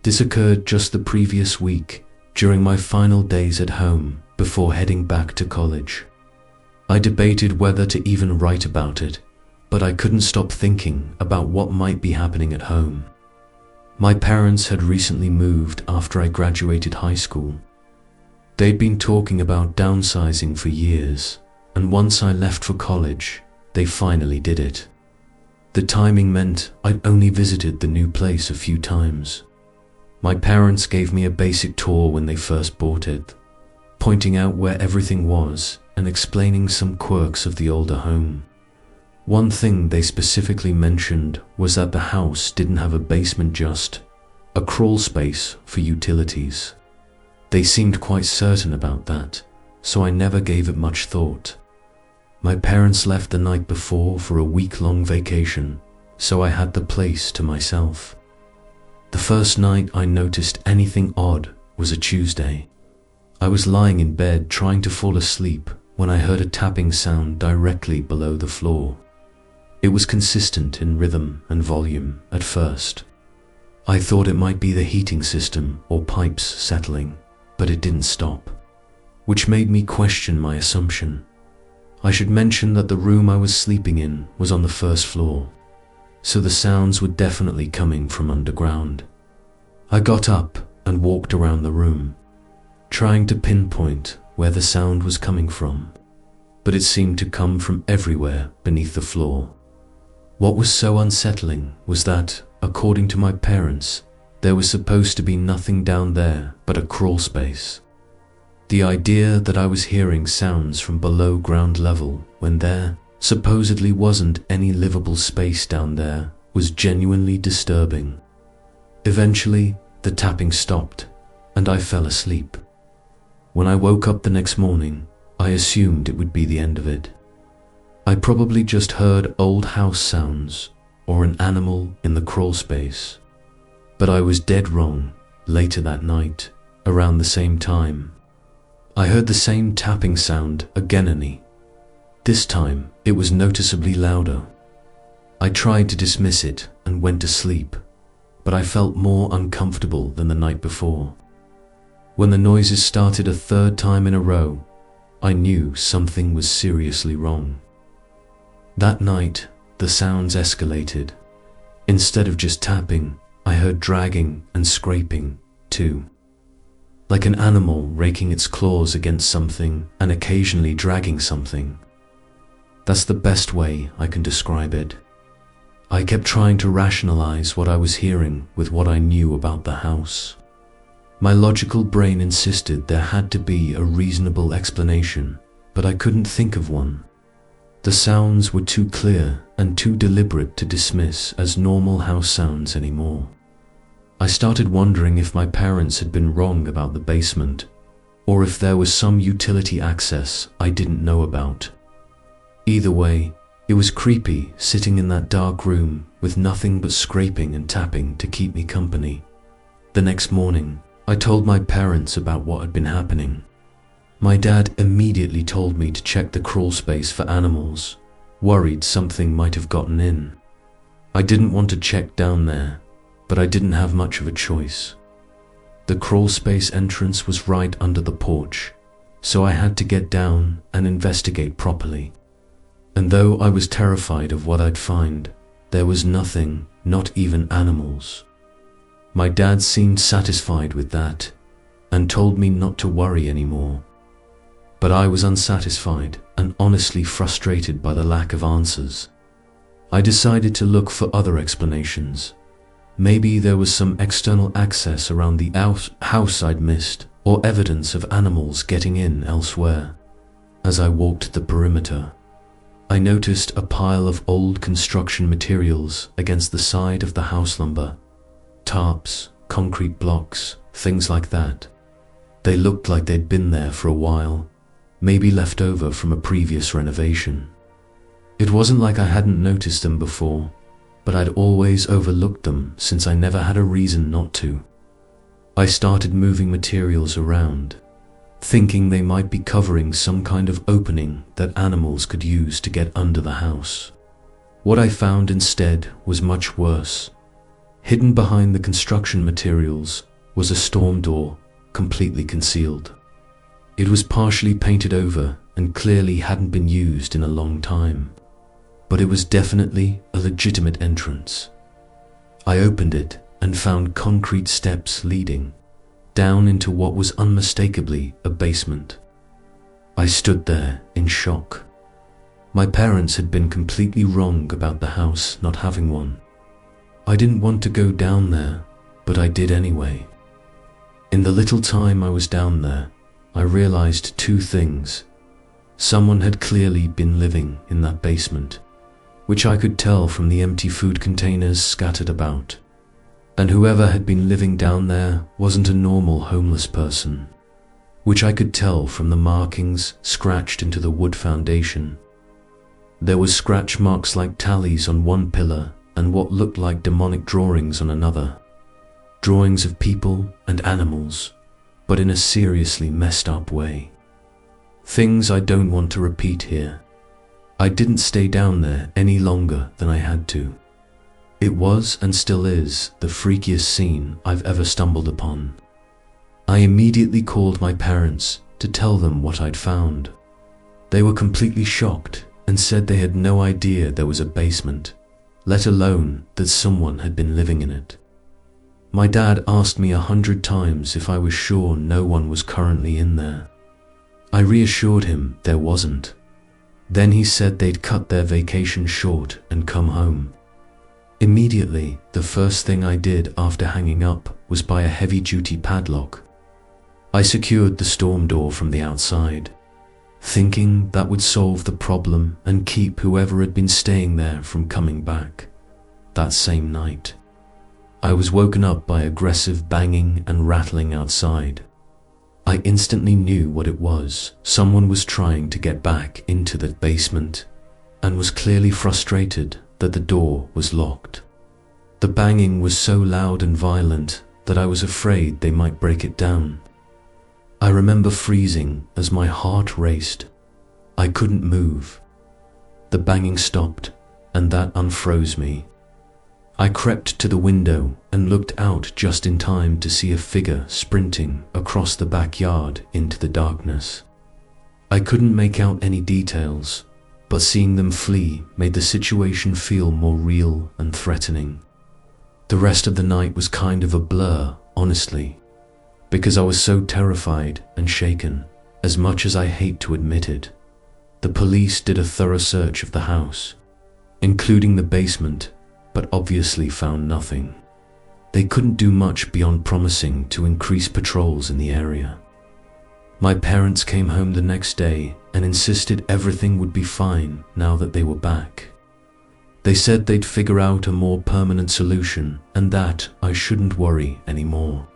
This occurred just the previous week, during my final days at home before heading back to college. I debated whether to even write about it, but I couldn't stop thinking about what might be happening at home. My parents had recently moved after I graduated high school. They'd been talking about downsizing for years, and once I left for college, they finally did it. The timing meant I'd only visited the new place a few times. My parents gave me a basic tour when they first bought it, pointing out where everything was and explaining some quirks of the older home. One thing they specifically mentioned was that the house didn't have a basement, just a crawl space for utilities. They seemed quite certain about that, so I never gave it much thought. My parents left the night before for a week-long vacation, so I had the place to myself. The first night I noticed anything odd was a Tuesday. I was lying in bed trying to fall asleep when I heard a tapping sound directly below the floor. It was consistent in rhythm and volume at first. I thought it might be the heating system or pipes settling, but it didn't stop, which made me question my assumption. I should mention that the room I was sleeping in was on the first floor, so the sounds were definitely coming from underground. I got up and walked around the room, trying to pinpoint where the sound was coming from, but it seemed to come from everywhere beneath the floor. What was so unsettling was that, according to my parents, there was supposed to be nothing down there but a crawl space. The idea that I was hearing sounds from below ground level when there supposedly wasn't any livable space down there was genuinely disturbing. Eventually, the tapping stopped, and I fell asleep. When I woke up the next morning, I assumed it would be the end of it. I probably just heard old house sounds or an animal in the crawl space. But I was dead wrong. Later that night, around the same time, I heard the same tapping sound again. This time, it was noticeably louder. I tried to dismiss it and went to sleep, but I felt more uncomfortable than the night before. When the noises started a third time in a row, I knew something was seriously wrong. That night, the sounds escalated. Instead of just tapping, I heard dragging and scraping, too. Like an animal raking its claws against something and occasionally dragging something. That's the best way I can describe it. I kept trying to rationalize what I was hearing with what I knew about the house. My logical brain insisted there had to be a reasonable explanation, but I couldn't think of one. The sounds were too clear and too deliberate to dismiss as normal house sounds anymore. I started wondering if my parents had been wrong about the basement, or if there was some utility access I didn't know about. Either way, it was creepy sitting in that dark room with nothing but scraping and tapping to keep me company. The next morning, I told my parents about what had been happening. My dad immediately told me to check the crawl space for animals, worried something might have gotten in. I didn't want to check down there, but I didn't have much of a choice. The crawl space entrance was right under the porch, so I had to get down and investigate properly. And though I was terrified of what I'd find, there was nothing, not even animals. My dad seemed satisfied with that and told me not to worry anymore. But I was unsatisfied and honestly frustrated by the lack of answers. I decided to look for other explanations. Maybe there was some external access around the house I'd missed, or evidence of animals getting in elsewhere. As I walked the perimeter, I noticed a pile of old construction materials against the side of the house, lumber, tarps, concrete blocks, things like that. They looked like they'd been there for a while, maybe left over from a previous renovation. It wasn't like I hadn't noticed them before, but I'd always overlooked them since I never had a reason not to. I started moving materials around, thinking they might be covering some kind of opening that animals could use to get under the house. What I found instead was much worse. Hidden behind the construction materials was a storm door, completely concealed. It was partially painted over and clearly hadn't been used in a long time, but it was definitely a legitimate entrance. I opened it and found concrete steps leading down into what was unmistakably a basement. I stood there in shock. My parents had been completely wrong about the house not having one. I didn't want to go down there, but I did anyway. In the little time I was down there, I realized two things. Someone had clearly been living in that basement, which I could tell from the empty food containers scattered about. And whoever had been living down there wasn't a normal homeless person, which I could tell from the markings scratched into the wood foundation. There were scratch marks like tallies on one pillar and what looked like demonic drawings on another. Drawings of people and animals, but in a seriously messed up way. Things I don't want to repeat here. I didn't stay down there any longer than I had to. It was and still is the freakiest scene I've ever stumbled upon. I immediately called my parents to tell them what I'd found. They were completely shocked and said they had no idea there was a basement, let alone that someone had been living in it. My dad asked me 100 times if I was sure no one was currently in there. I reassured him there wasn't. Then he said they'd cut their vacation short and come home. Immediately, the first thing I did after hanging up was buy a heavy-duty padlock. I secured the storm door from the outside, thinking that would solve the problem and keep whoever had been staying there from coming back. That same night, I was woken up by aggressive banging and rattling outside. I instantly knew what it was. Someone was trying to get back into the basement and was clearly frustrated that the door was locked. The banging was so loud and violent that I was afraid they might break it down. I remember freezing as my heart raced. I couldn't move. The banging stopped, and that unfroze me. I crept to the window and looked out just in time to see a figure sprinting across the backyard into the darkness. I couldn't make out any details, but seeing them flee made the situation feel more real and threatening. The rest of the night was kind of a blur, honestly, because I was so terrified and shaken, as much as I hate to admit it. The police did a thorough search of the house, including the basement, but obviously found nothing. They couldn't do much beyond promising to increase patrols in the area. My parents came home the next day and insisted everything would be fine now that they were back. They said they'd figure out a more permanent solution and that I shouldn't worry anymore.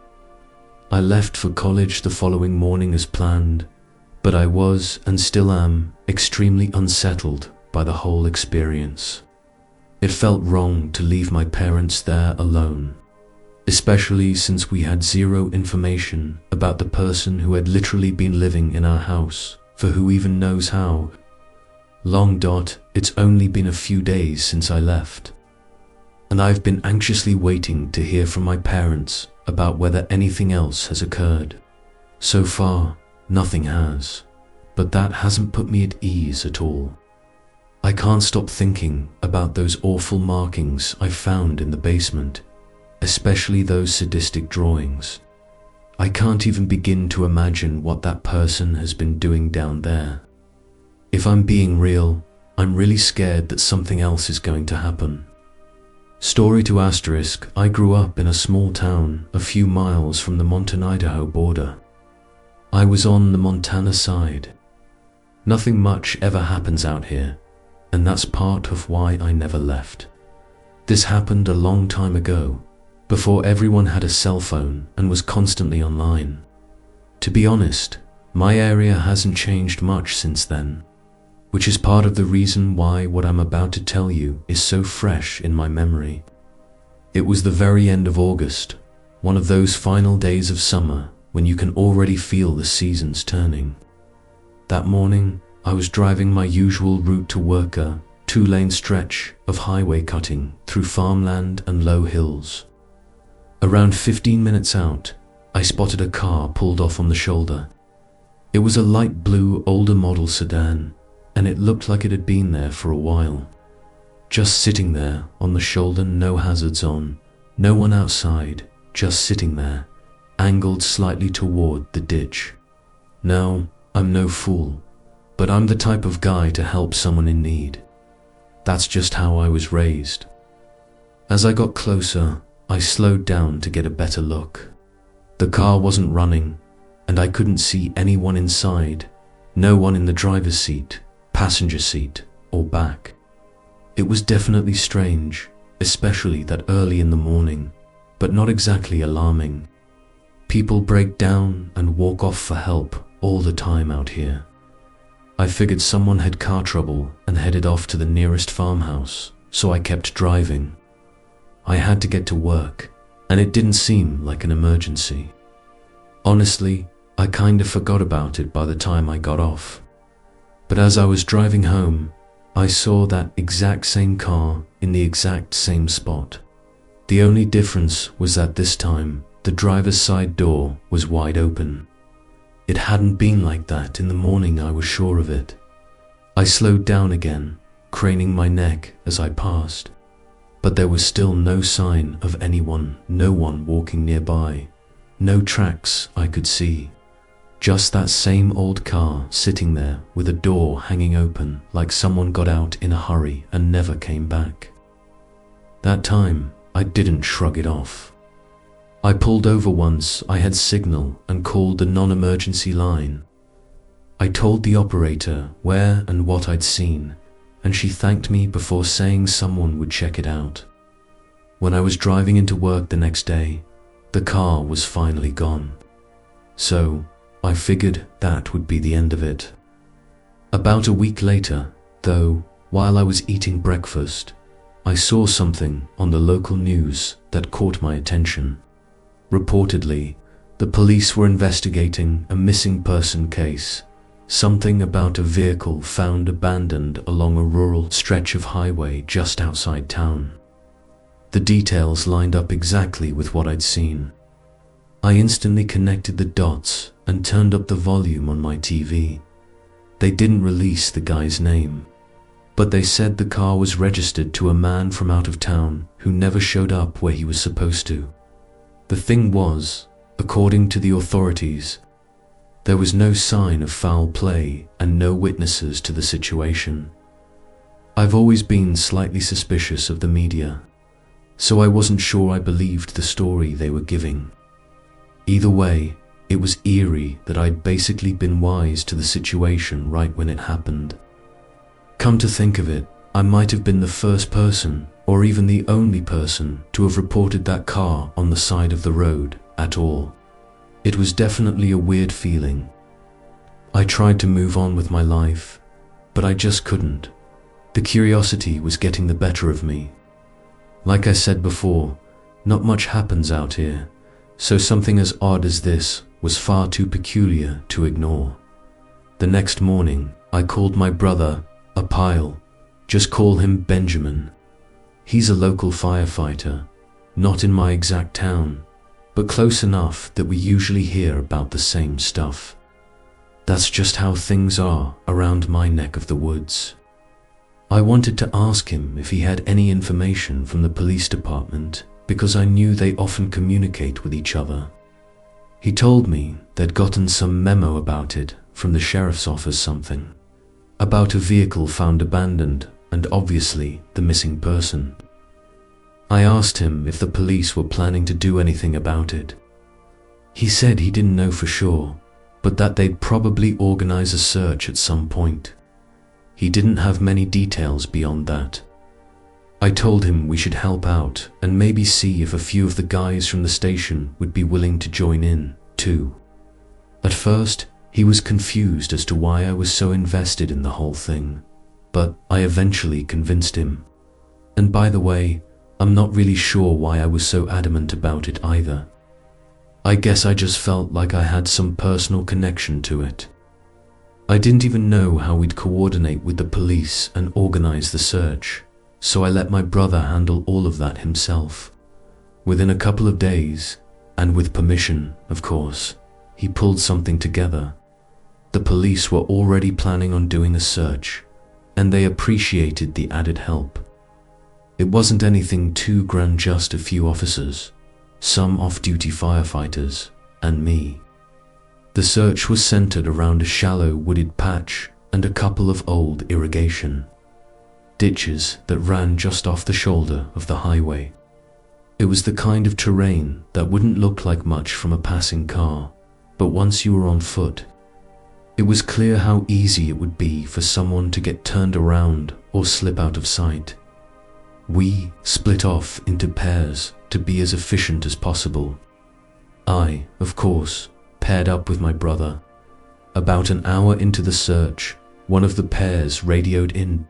I left for college the following morning as planned, but I was and still am extremely unsettled by the whole experience. It felt wrong to leave my parents there alone, especially since we had zero information about the person who had literally been living in our house for who even knows how long. It's only been a few days since I left, and I've been anxiously waiting to hear from my parents about whether anything else has occurred. So far, nothing has, but that hasn't put me at ease at all. I can't stop thinking about those awful markings I found in the basement, especially those sadistic drawings. I can't even begin to imagine what that person has been doing down there. If I'm being real, I'm really scared that something else is going to happen. Story to asterisk, I grew up in a small town a few miles from the Montana-Idaho border. I was on the Montana side. Nothing much ever happens out here, and that's part of why I never left. This happened a long time ago, before everyone had a cell phone and was constantly online. To be honest, my area hasn't changed much since then, which is part of the reason why what I'm about to tell you is so fresh in my memory. It was the very end of August, one of those final days of summer when you can already feel the seasons turning. That morning, I was driving my usual route to work, a 2-lane stretch of highway cutting through farmland and low hills. Around 15 minutes out, I spotted a car pulled off on the shoulder. It was a light blue older model sedan, and it looked like it had been there for a while. Just sitting there on the shoulder, no hazards on, no one outside, just sitting there, angled slightly toward the ditch. Now, I'm no fool, but I'm the type of guy to help someone in need. That's just how I was raised. As I got closer, I slowed down to get a better look. The car wasn't running, and I couldn't see anyone inside, no one in the driver's seat, passenger seat, or back. It was definitely strange, especially that early in the morning, but not exactly alarming. People break down and walk off for help all the time out here. I figured someone had car trouble and headed off to the nearest farmhouse, so I kept driving. I had to get to work, and it didn't seem like an emergency. Honestly, I kind of forgot about it by the time I got off. But as I was driving home, I saw that exact same car in the exact same spot. The only difference was that this time, the driver's side door was wide open. It hadn't been like that in the morning, I was sure of it. I slowed down again, craning my neck as I passed. But there was still no sign of anyone, no one walking nearby. No tracks I could see. Just that same old car sitting there with a door hanging open like someone got out in a hurry and never came back. That time, I didn't shrug it off. I pulled over once I had signal and called the non-emergency line. I told the operator where and what I'd seen, and she thanked me before saying someone would check it out. When I was driving into work the next day, the car was finally gone. So, I figured that would be the end of it. About a week later, though, while I was eating breakfast, I saw something on the local news that caught my attention. Reportedly, the police were investigating a missing person case, something about a vehicle found abandoned along a rural stretch of highway just outside town. The details lined up exactly with what I'd seen. I instantly connected the dots and turned up the volume on my TV. They didn't release the guy's name, but they said the car was registered to a man from out of town who never showed up where he was supposed to. The thing was, according to the authorities, there was no sign of foul play and no witnesses to the situation. I've always been slightly suspicious of the media, so I wasn't sure I believed the story they were giving. Either way, it was eerie that I'd basically been wise to the situation right when it happened. Come to think of it, I might have been the first person, or even the only person, to have reported that car on the side of the road at all. It was definitely a weird feeling. I tried to move on with my life, but I just couldn't. The curiosity was getting the better of me. Like I said before, not much happens out here, so something as odd as this was far too peculiar to ignore. The next morning, I called my brother, a pile, just call him Benjamin. He's a local firefighter, not in my exact town, but close enough that we usually hear about the same stuff. That's just how things are around my neck of the woods. I wanted to ask him if he had any information from the police department because I knew they often communicate with each other. He told me they'd gotten some memo about it from the sheriff's office, something about a vehicle found abandoned and obviously the missing person. I asked him if the police were planning to do anything about it. He said he didn't know for sure, but that they'd probably organize a search at some point. He didn't have many details beyond that. I told him we should help out and maybe see if a few of the guys from the station would be willing to join in, too. At first, he was confused as to why I was so invested in the whole thing, but I eventually convinced him. And by the way, I'm not really sure why I was so adamant about it either. I guess I just felt like I had some personal connection to it. I didn't even know how we'd coordinate with the police and organize the search, so I let my brother handle all of that himself. Within a couple of days, and with permission, of course, he pulled something together. The police were already planning on doing a search, and they appreciated the added help. It wasn't anything too grand, just a few officers, some off-duty firefighters, and me. The search was centered around a shallow wooded patch and a couple of old irrigation ditches that ran just off the shoulder of the highway. It was the kind of terrain that wouldn't look like much from a passing car, but once you were on foot, it was clear how easy it would be for someone to get turned around or slip out of sight. We split off into pairs to be as efficient as possible. I, of course, paired up with my brother. About an hour into the search, one of the pairs radioed in.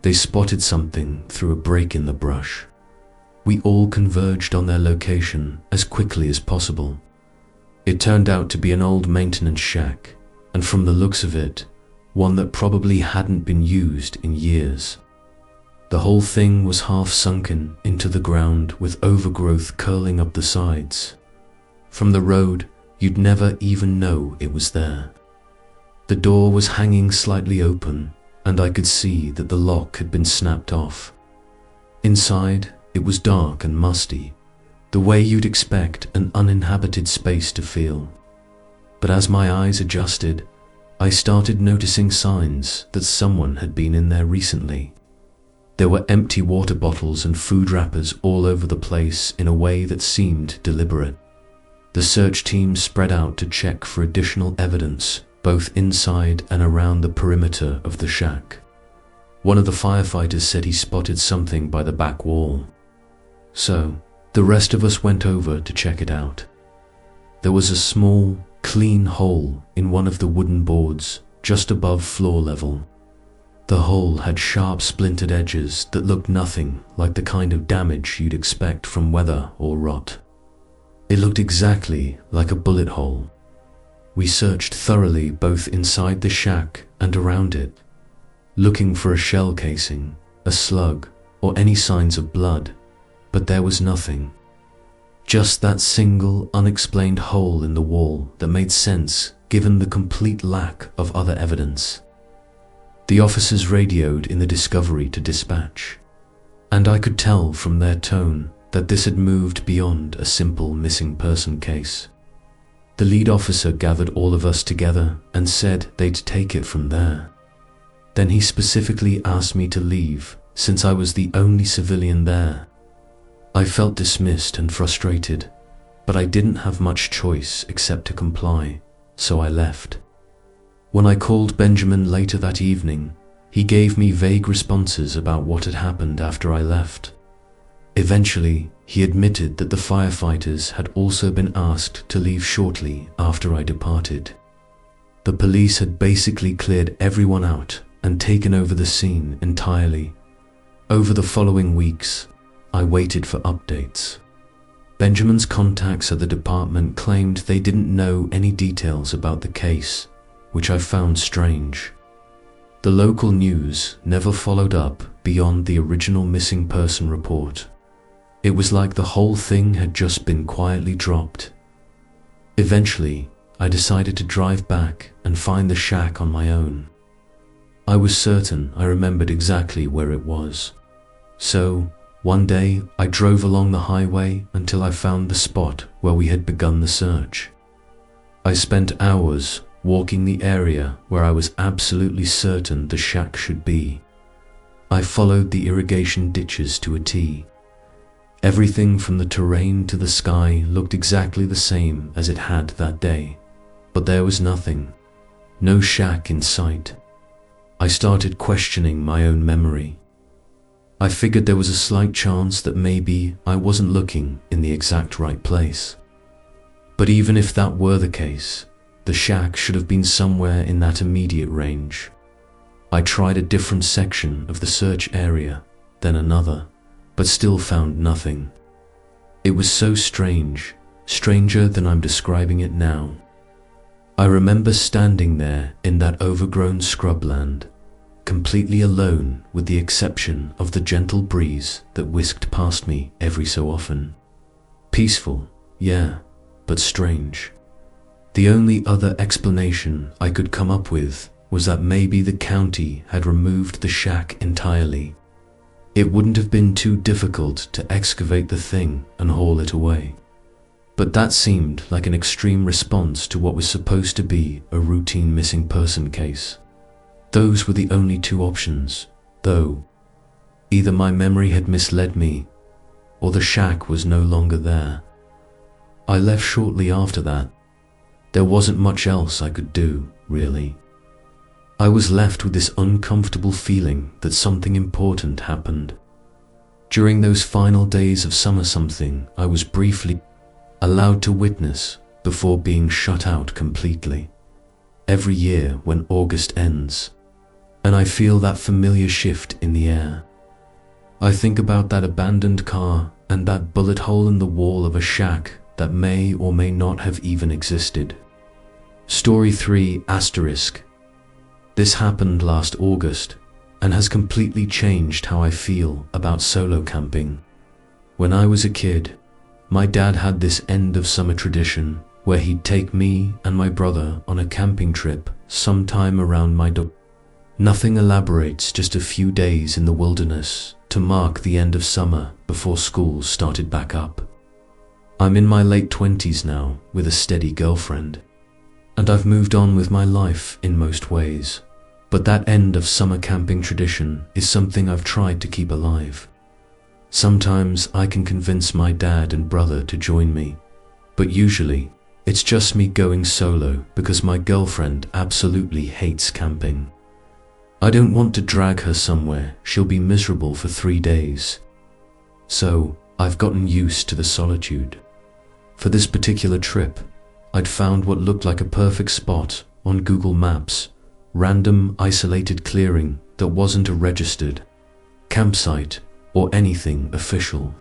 They spotted something through a break in the brush. We all converged on their location as quickly as possible. It turned out to be an old maintenance shack, and from the looks of it, one that probably hadn't been used in years. The whole thing was half sunken into the ground with overgrowth curling up the sides. From the road, you'd never even know it was there. The door was hanging slightly open, and I could see that the lock had been snapped off. Inside, it was dark and musty, the way you'd expect an uninhabited space to feel. But as my eyes adjusted, I started noticing signs that someone had been in there recently. There were empty water bottles and food wrappers all over the place in a way that seemed deliberate. The search team spread out to check for additional evidence, both inside and around the perimeter of the shack. One of the firefighters said he spotted something by the back wall. So, the rest of us went over to check it out. There was a small, clean hole in one of the wooden boards, just above floor level. The hole had sharp splintered edges that looked nothing like the kind of damage you'd expect from weather or rot. It looked exactly like a bullet hole. We searched thoroughly both inside the shack and around it, looking for a shell casing, a slug, or any signs of blood, but there was nothing. Just that single, unexplained hole in the wall that made sense given the complete lack of other evidence. The officers radioed in the Discovery to dispatch, and I could tell from their tone that this had moved beyond a simple missing person case. The lead officer gathered all of us together and said they'd take it from there. Then he specifically asked me to leave, since I was the only civilian there. I felt dismissed and frustrated, but I didn't have much choice except to comply, so I left. When I called Benjamin later that evening, he gave me vague responses about what had happened after I left. Eventually, he admitted that the firefighters had also been asked to leave shortly after I departed. The police had basically cleared everyone out and taken over the scene entirely. Over the following weeks, I waited for updates. Benjamin's contacts at the department claimed they didn't know any details about the case, which I found strange. The local news never followed up beyond the original missing person report. It was like the whole thing had just been quietly dropped. Eventually, I decided to drive back and find the shack on my own. I was certain I remembered exactly where it was. So, one day, I drove along the highway until I found the spot where we had begun the search. I spent hours walking the area where I was absolutely certain the shack should be. I followed the irrigation ditches to a T. Everything from the terrain to the sky looked exactly the same as it had that day, but there was nothing. No shack in sight. I started questioning my own memory. I figured there was a slight chance that maybe I wasn't looking in the exact right place. But even if that were the case, the shack should have been somewhere in that immediate range. I tried a different section of the search area, then another, but still found nothing. It was so strange, stranger than I'm describing it now. I remember standing there in that overgrown scrubland, completely alone with the exception of the gentle breeze that whisked past me every so often. Peaceful, yeah, but strange. The only other explanation I could come up with was that maybe the county had removed the shack entirely. It wouldn't have been too difficult to excavate the thing and haul it away. But that seemed like an extreme response to what was supposed to be a routine missing person case. Those were the only two options, though. Either my memory had misled me, or the shack was no longer there. I left shortly after that. There wasn't much else I could do, really. I was left with this uncomfortable feeling that something important happened. During those final days of summer, something I was briefly allowed to witness before being shut out completely. Every year when August ends, and I feel that familiar shift in the air. I think about that abandoned car and that bullet hole in the wall of a shack that may or may not have even existed. Story 3 *. This happened last August and has completely changed how I feel about solo camping. When I was a kid, my dad had this end of summer tradition where he'd take me and my brother on a camping trip sometime around Nothing elaborates, just a few days in the wilderness to mark the end of summer before school started back up. I'm in my late 20s now with a steady girlfriend, and I've moved on with my life in most ways. But that end of summer camping tradition is something I've tried to keep alive. Sometimes I can convince my dad and brother to join me, but usually it's just me going solo because my girlfriend absolutely hates camping. I don't want to drag her somewhere she'll be miserable for 3 days. So I've gotten used to the solitude. For this particular trip, I'd found what looked like a perfect spot on Google Maps, random isolated clearing that wasn't a registered campsite or anything official.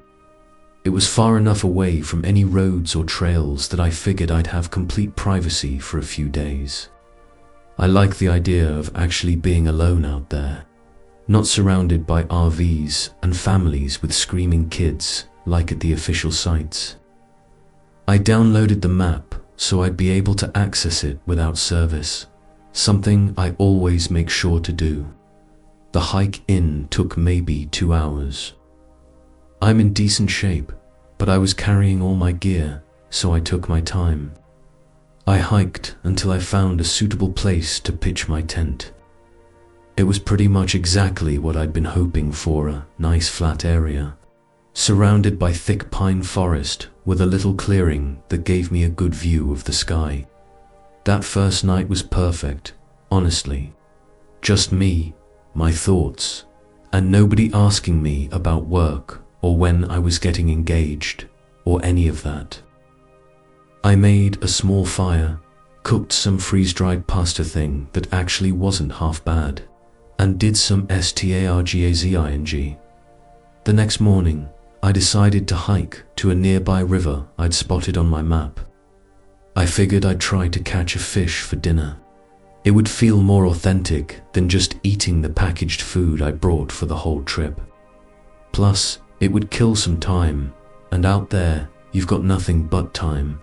It was far enough away from any roads or trails that I figured I'd have complete privacy for a few days. I like the idea of actually being alone out there, not surrounded by RVs and families with screaming kids like at the official sites. I downloaded the map so I'd be able to access it without service, something I always make sure to do. The hike in took maybe 2 hours. I'm in decent shape, but I was carrying all my gear, so I took my time. I hiked until I found a suitable place to pitch my tent. It was pretty much exactly what I'd been hoping for, a nice flat area, surrounded by thick pine forest with a little clearing that gave me a good view of the sky. That first night was perfect, honestly. Just me, my thoughts, and nobody asking me about work or when I was getting engaged or any of that. I made a small fire, cooked some freeze-dried pasta thing that actually wasn't half bad, and did some stargazing. The next morning, I decided to hike to a nearby river I'd spotted on my map. I figured I'd try to catch a fish for dinner. It would feel more authentic than just eating the packaged food I brought for the whole trip. Plus, it would kill some time, and out there, you've got nothing but time.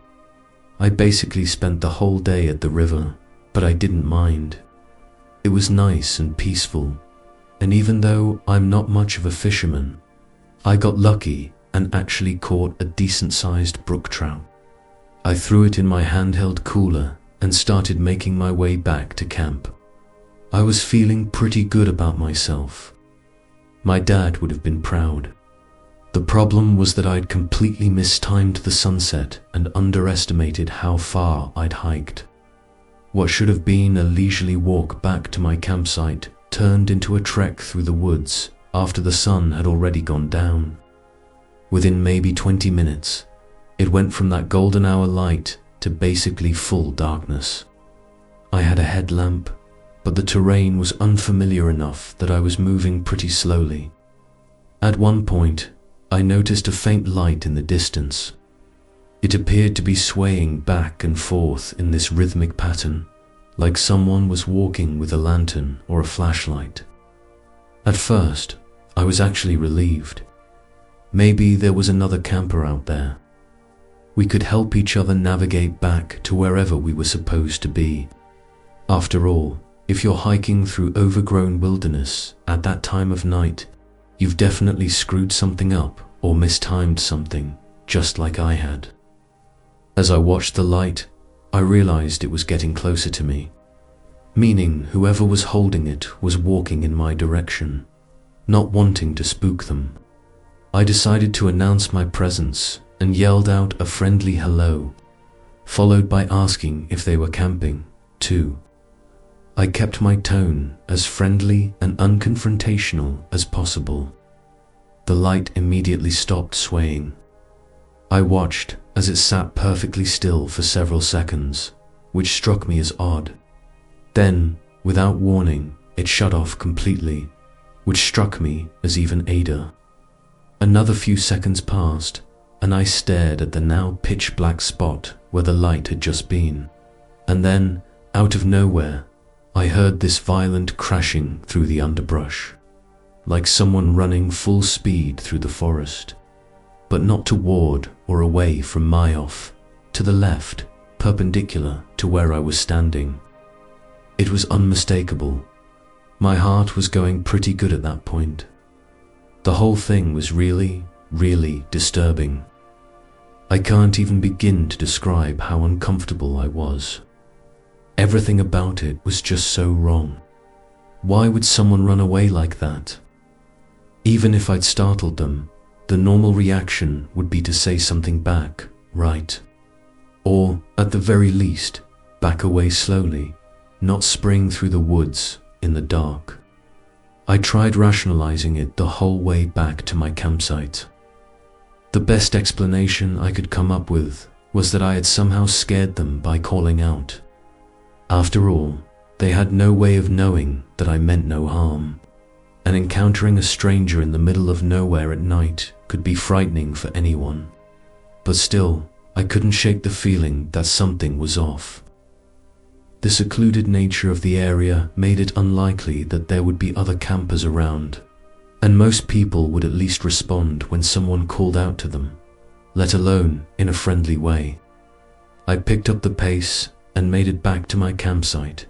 I basically spent the whole day at the river, but I didn't mind. It was nice and peaceful, and even though I'm not much of a fisherman, I got lucky and actually caught a decent-sized brook trout. I threw it in my handheld cooler and started making my way back to camp. I was feeling pretty good about myself. My dad would have been proud. The problem was that I'd completely mistimed the sunset and underestimated how far I'd hiked. What should have been a leisurely walk back to my campsite turned into a trek through the woods after the sun had already gone down. Within maybe 20 minutes, it went from that golden hour light to basically full darkness. I had a headlamp, but the terrain was unfamiliar enough that I was moving pretty slowly. At one point, I noticed a faint light in the distance. It appeared to be swaying back and forth in this rhythmic pattern, like someone was walking with a lantern or a flashlight. At first, I was actually relieved. Maybe there was another camper out there. we could help each other navigate back to wherever we were supposed to be. After all, if you're hiking through overgrown wilderness at that time of night, you've definitely screwed something up or mistimed something, just like I had. As I watched the light, I realized it was getting closer to me, meaning whoever was holding it was walking in my direction, not wanting to spook them. I decided to announce my presence and yelled out a friendly hello, followed by asking if they were camping, too. I kept my tone as friendly and unconfrontational as possible. The light immediately stopped swaying. I watched as it sat perfectly still for several seconds, which struck me as odd. Then, without warning, it shut off completely, which struck me as even odder. Another few seconds passed, and I stared at the now pitch-black spot where the light had just been. And then, out of nowhere, I heard this violent crashing through the underbrush, like someone running full speed through the forest, but not toward or away from my off, to the left, perpendicular to where I was standing. It was unmistakable. My heart was going pretty good at that point. The whole thing was really, really disturbing. I can't even begin to describe how uncomfortable I was. Everything about it was just so wrong. Why would someone run away like that? Even if I'd startled them, the normal reaction would be to say something back, right? Or, at the very least, back away slowly, not spring through the woods in the dark. I tried rationalizing it the whole way back to my campsite. The best explanation I could come up with was that I had somehow scared them by calling out. After all, they had no way of knowing that I meant no harm, and encountering a stranger in the middle of nowhere at night could be frightening for anyone. But still, I couldn't shake the feeling that something was off. The secluded nature of the area made it unlikely that there would be other campers around, and most people would at least respond when someone called out to them, let alone in a friendly way. I picked up the pace and made it back to my campsite,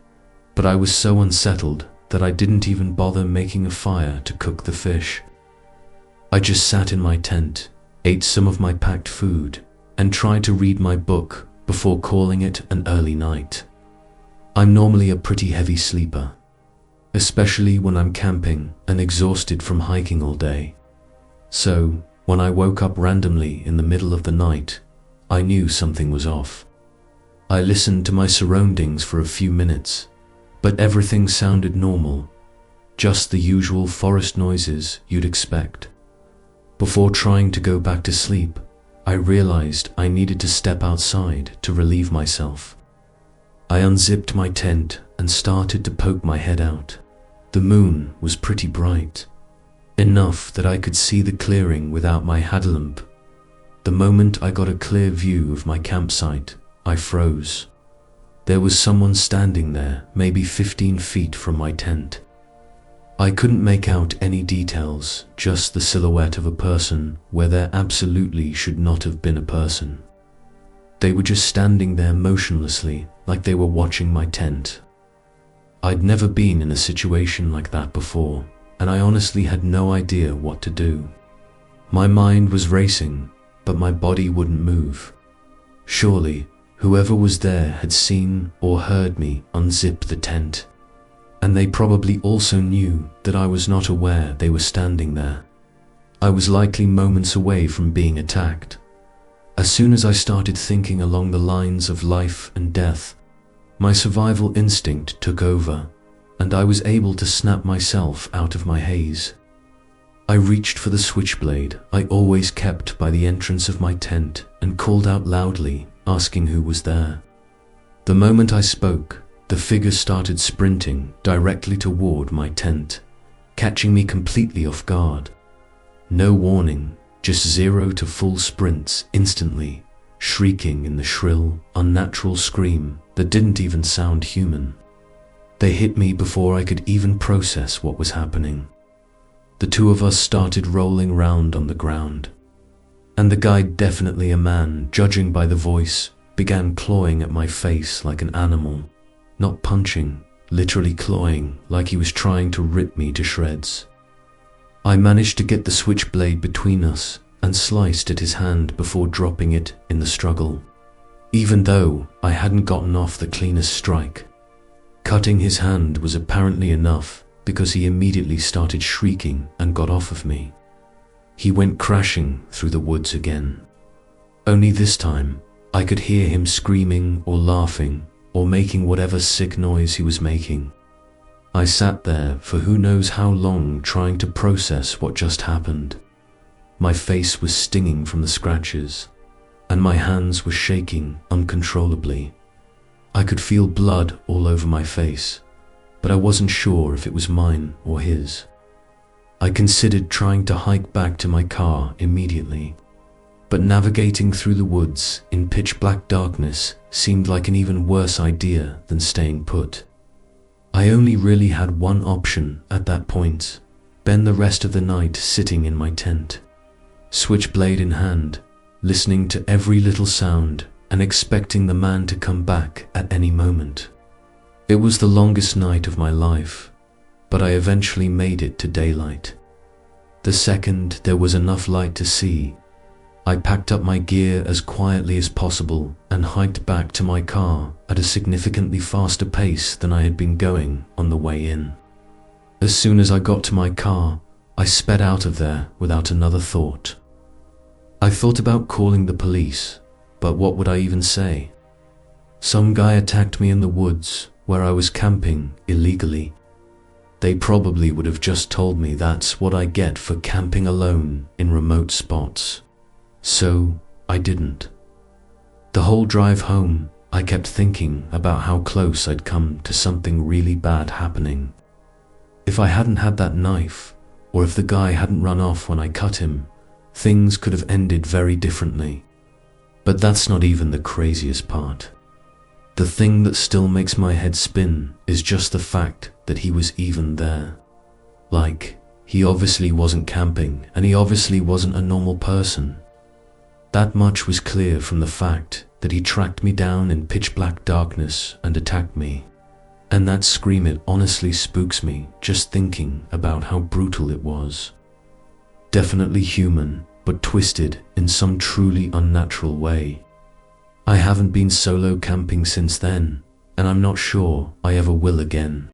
but I was so unsettled that I didn't even bother making a fire to cook the fish. I just sat in my tent, ate some of my packed food, and tried to read my book before calling it an early night. I'm normally a pretty heavy sleeper, especially when I'm camping and exhausted from hiking all day. So, when I woke up randomly in the middle of the night, I knew something was off. I listened to my surroundings for a few minutes, but everything sounded normal, just the usual forest noises you'd expect. Before trying to go back to sleep, I realized I needed to step outside to relieve myself. I unzipped my tent and started to poke my head out. The moon was pretty bright, enough that I could see the clearing without my headlamp. The moment I got a clear view of my campsite, I froze. There was someone standing there, maybe 15 feet from my tent. I couldn't make out any details, just the silhouette of a person where there absolutely should not have been a person. They were just standing there motionlessly, like they were watching my tent. I'd never been in a situation like that before, and I honestly had no idea what to do. My mind was racing, but my body wouldn't move. Surely, whoever was there had seen or heard me unzip the tent, and they probably also knew that I was not aware they were standing there. I was likely moments away from being attacked. As soon as I started thinking along the lines of life and death, my survival instinct took over, and I was able to snap myself out of my haze. I reached for the switchblade I always kept by the entrance of my tent and called out loudly, asking who was there. The moment I spoke, the figure started sprinting directly toward my tent, catching me completely off guard. No warning, just 0 to full sprints instantly, shrieking in the shrill, unnatural scream that didn't even sound human. They hit me before I could even process what was happening. The two of us started rolling round on the ground, And the guy, definitely a man, judging by the voice, began clawing at my face like an animal. Not punching, literally clawing, like he was trying to rip me to shreds. I managed to get the switchblade between us and sliced at his hand before dropping it in the struggle, even though I hadn't gotten off the cleanest strike. Cutting his hand was apparently enough because he immediately started shrieking and got off of me. He went crashing through the woods again. Only this time, I could hear him screaming or laughing or making whatever sick noise he was making. I sat there for who knows how long trying to process what just happened. My face was stinging from the scratches, and my hands were shaking uncontrollably. I could feel blood all over my face, but I wasn't sure if it was mine or his. I considered trying to hike back to my car immediately, but navigating through the woods in pitch black darkness seemed like an even worse idea than staying put. I only really had one option at that point: spend the rest of the night sitting in my tent, switchblade in hand, listening to every little sound and expecting the man to come back at any moment. It was the longest night of my life, but I eventually made it to daylight. The second there was enough light to see, I packed up my gear as quietly as possible and hiked back to my car at a significantly faster pace than I had been going on the way in. As soon as I got to my car, I sped out of there without another thought. I thought about calling the police, but what would I even say? Some guy attacked me in the woods where I was camping illegally. They probably would have just told me that's what I get for camping alone in remote spots. So I didn't. The whole drive home, I kept thinking about how close I'd come to something really bad happening. If I hadn't had that knife, or if the guy hadn't run off when I cut him, things could have ended very differently. But that's not even the craziest part. The thing that still makes my head spin is just the fact that he was even there. Like, he obviously wasn't camping, and he obviously wasn't a normal person. That much was clear from the fact that he tracked me down in pitch black darkness and attacked me. And that scream, it honestly spooks me just thinking about how brutal it was. Definitely human, but twisted in some truly unnatural way. I haven't been solo camping since then, and I'm not sure I ever will again.